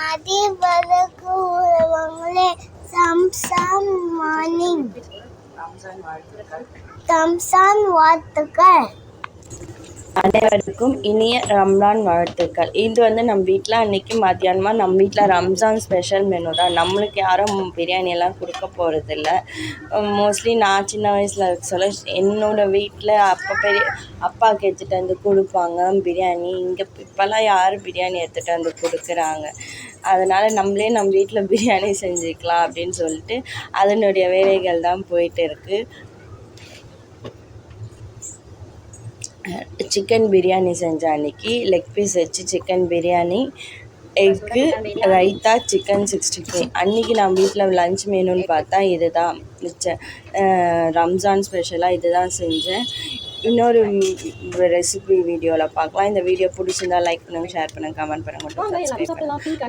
அதே வழக்கு உறவங்களே சம்சான் மார்னிங் ரம்ஜான் வாழ்த்துக்கள். அனைவருக்கும் இனிய ரம்லான் வாழ்த்துக்கள். இது நம்ம வீட்டில் அன்றைக்கி மத்தியானமாக நம்ம வீட்டில் ரம்ஜான் ஸ்பெஷல் மெனு தான். நம்மளுக்கு யாரும் பிரியாணியெல்லாம் கொடுக்க போகிறதில்ல. மோஸ்ட்லி நான் சின்ன வயசில் இருக்க சொல்ல என்னோடய வீட்டில் அப்பாவுக்கு எடுத்துகிட்டு வந்து கொடுப்பாங்க பிரியாணி. இப்போல்லாம் யார் பிரியாணி எடுத்துகிட்டு வந்து கொடுக்குறாங்க? அதனால் நம்மளே நம்ம வீட்டில் பிரியாணி செஞ்சுக்கலாம் அப்படின்னு சொல்லிட்டு அதனுடைய வேலைகள் தான் போயிட்டு இருக்குது. சிக்கன் பிரியாணி செஞ்ச அன்றைக்கி லெக் பீஸ் வச்சு chicken biryani, egg, raita, chicken 65. அன்றைக்கி நம்ம வீட்டில் லன்ச் மெனுன்னு பார்த்தா இது தான் ரம்ஜான் ஸ்பெஷலாக இது தான் செஞ்சேன். இன்னொரு ரெசிபி வீடியோவில் பார்க்கலாம். இந்த வீடியோ பிடிச்சிருந்தால் லைக் பண்ணுங்கள், ஷேர் பண்ணுங்கள், கமெண்ட் பண்ணுங்கள், சப்ஸ்கிரைப் பண்ணுங்கள்.